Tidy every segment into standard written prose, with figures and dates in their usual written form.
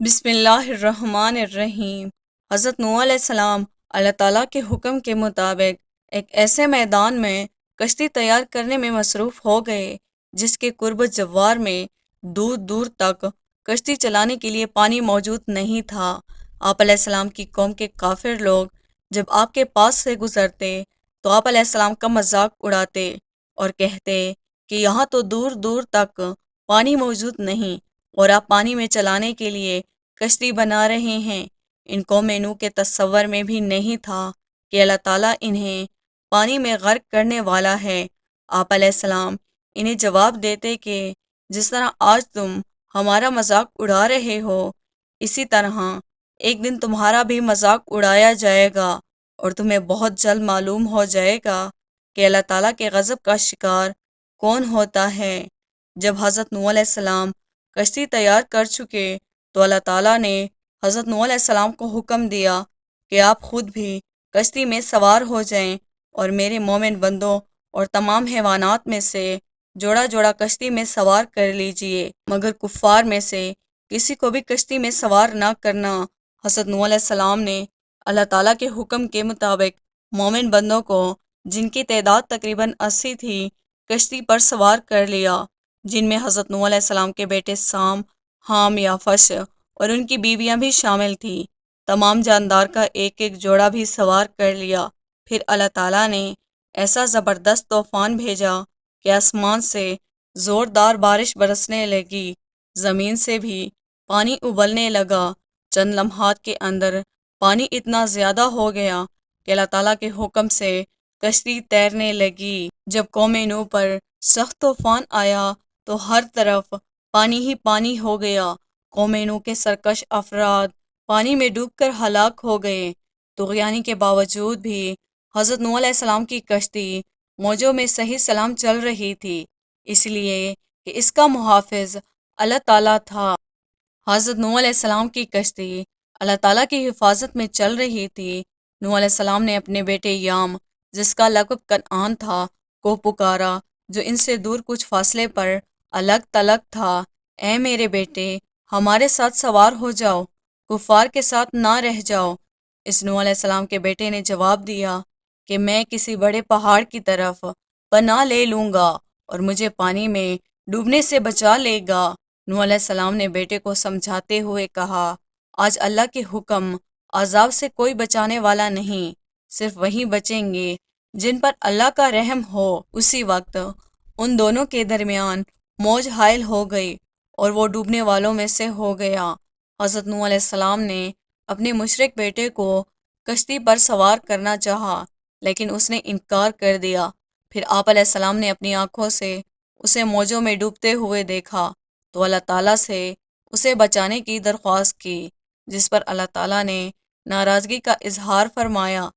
بسم اللہ الرحمن الرحیم۔ حضرت نوح علیہ السلام اللہ تعالیٰ کے حکم کے مطابق ایک ایسے میدان میں کشتی تیار کرنے میں مصروف ہو گئے جس کے قرب جوار میں دور دور تک کشتی چلانے کے لیے پانی موجود نہیں تھا۔ آپ علیہ السلام کی قوم کے کافر لوگ جب آپ کے پاس سے گزرتے تو آپ علیہ السلام کا مذاق اڑاتے اور کہتے کہ یہاں تو دور دور تک پانی موجود نہیں اور آپ پانی میں چلانے کے لیے کشتی بنا رہے ہیں۔ ان قوم نوح کے تصور میں بھی نہیں تھا کہ اللہ تعالیٰ انہیں پانی میں غرق کرنے والا ہے۔ آپ علیہ السلام انہیں جواب دیتے کہ جس طرح آج تم ہمارا مذاق اڑا رہے ہو، اسی طرح ایک دن تمہارا بھی مذاق اڑایا جائے گا اور تمہیں بہت جلد معلوم ہو جائے گا کہ اللہ تعالیٰ کے غضب کا شکار کون ہوتا ہے۔ جب حضرت نوح علیہ السلام کشتی تیار کر چکے تو اللہ تعالیٰ نے حضرت نوح علیہ السلام کو حکم دیا کہ آپ خود بھی کشتی میں سوار ہو جائیں اور میرے مومن بندوں اور تمام حیوانات میں سے جوڑا جوڑا کشتی میں سوار کر لیجئے، مگر کفار میں سے کسی کو بھی کشتی میں سوار نہ کرنا۔ حضرت نوح علیہ السلام نے اللہ تعالیٰ کے حکم کے مطابق مومن بندوں کو، جن کی تعداد تقریباً 80 تھی، کشتی پر سوار کر لیا، جن میں حضرت نوح علیہ السلام کے بیٹے سام، حام، یافش اور ان کی بیویاں بھی شامل تھیں۔ تمام جاندار کا ایک ایک جوڑا بھی سوار کر لیا۔ پھر اللہ تعالیٰ نے ایسا زبردست طوفان بھیجا کہ آسمان سے زوردار بارش برسنے لگی، زمین سے بھی پانی ابلنے لگا۔ چند لمحات کے اندر پانی اتنا زیادہ ہو گیا کہ اللہ تعالیٰ کے حکم سے کشتی تیرنے لگی۔ جب قوم نوح پر سخت طوفان آیا تو ہر طرف پانی ہی پانی ہو گیا۔ قوم نوح کے سرکش افراد پانی میں ڈوب کر ہلاک ہو گئے۔ طغیانی کے باوجود بھی حضرت نوح علیہ السلام کی کشتی موجوں میں صحیح سلام چل رہی تھی، اس لیے کہ اس کا محافظ اللہ تعالیٰ تھا۔ حضرت نوح علیہ السلام کی کشتی اللہ تعالیٰ کی حفاظت میں چل رہی تھی۔ نوح علیہ السلام نے اپنے بیٹے یام، جس کا لقب کنعان تھا، کو پکارا، جو ان سے دور کچھ فاصلے پر الگ تلگ تھا۔ اے میرے بیٹے، ہمارے ساتھ سوار ہو جاؤ، کفار کے ساتھ نہ رہ جاؤ۔ اس نوح علیہ السلام کے بیٹے نے جواب دیا کہ میں کسی بڑے پہاڑ کی طرف پناہ لے لوں گا اور مجھے پانی میں ڈوبنے سے بچا لے گا۔ نوح علیہ السلام نے بیٹے کو سمجھاتے ہوئے کہا، آج اللہ کے حکم عذاب سے کوئی بچانے والا نہیں، صرف وہی بچیں گے جن پر اللہ کا رحم ہو۔ اسی وقت ان دونوں کے درمیان موج حائل ہو گئی اور وہ ڈوبنے والوں میں سے ہو گیا۔ حضرت نوح علیہ السلام نے اپنے مشرک بیٹے کو کشتی پر سوار کرنا چاہا، لیکن اس نے انکار کر دیا۔ پھر آپ علیہ السلام نے اپنی آنکھوں سے اسے موجوں میں ڈوبتے ہوئے دیکھا تو اللہ تعالیٰ سے اسے بچانے کی درخواست کی، جس پر اللہ تعالیٰ نے ناراضگی کا اظہار فرمایا،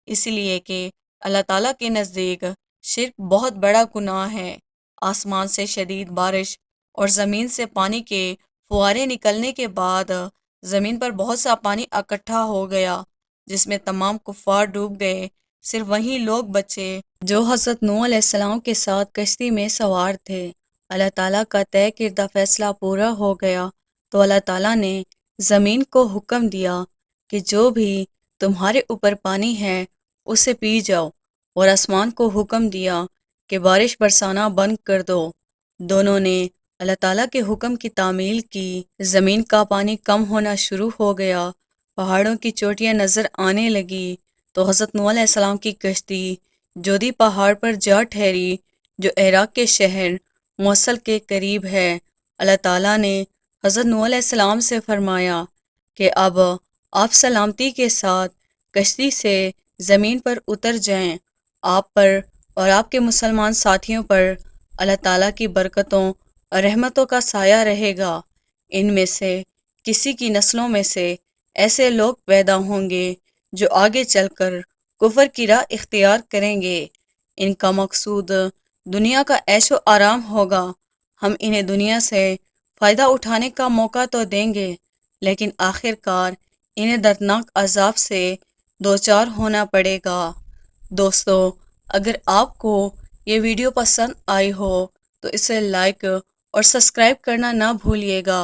اس لیے کہ اللہ تعالیٰ کے نزدیک شرک بہت بڑا گناہ ہے۔ آسمان سے شدید بارش اور زمین سے پانی کے فوارے نکلنے کے بعد زمین پر بہت سا پانی اکٹھا ہو گیا، جس میں تمام کفار ڈوب گئے، صرف وہی لوگ بچے جو حضرت نوح علیہ السلام کے ساتھ کشتی میں سوار تھے۔ اللہ تعالیٰ کا طے کردہ فیصلہ پورا ہو گیا تو اللہ تعالیٰ نے زمین کو حکم دیا کہ جو بھی تمہارے اوپر پانی ہے اسے پی جاؤ، اور آسمان کو حکم دیا کہ بارش برسانا بند کر دو۔ دونوں نے اللہ تعالیٰ کے حکم کی تعمیل کی۔ زمین کا پانی کم ہونا شروع ہو گیا، پہاڑوں کی چوٹیاں نظر آنے لگی تو حضرت نوح علیہ السلام کی کشتی جودی پہاڑ پر جا ٹھہری، جو عراق کے شہر موصل کے قریب ہے۔ اللہ تعالیٰ نے حضرت نوح علیہ السلام سے فرمایا کہ اب آپ سلامتی کے ساتھ کشتی سے زمین پر اتر جائیں۔ آپ پر اور آپ کے مسلمان ساتھیوں پر اللہ تعالیٰ کی برکتوں اور رحمتوں کا سایہ رہے گا۔ ان میں سے کسی کی نسلوں میں سے ایسے لوگ پیدا ہوں گے جو آگے چل کر کفر کی راہ اختیار کریں گے۔ ان کا مقصود دنیا کا عیش و آرام ہوگا۔ ہم انہیں دنیا سے فائدہ اٹھانے کا موقع تو دیں گے، لیکن آخر کار انہیں دردناک عذاب سے دوچار ہونا پڑے گا۔ دوستو، اگر آپ کو یہ ویڈیو پسند آئی ہو تو اسے لائک اور سبسکرائب کرنا نہ بھولیے گا۔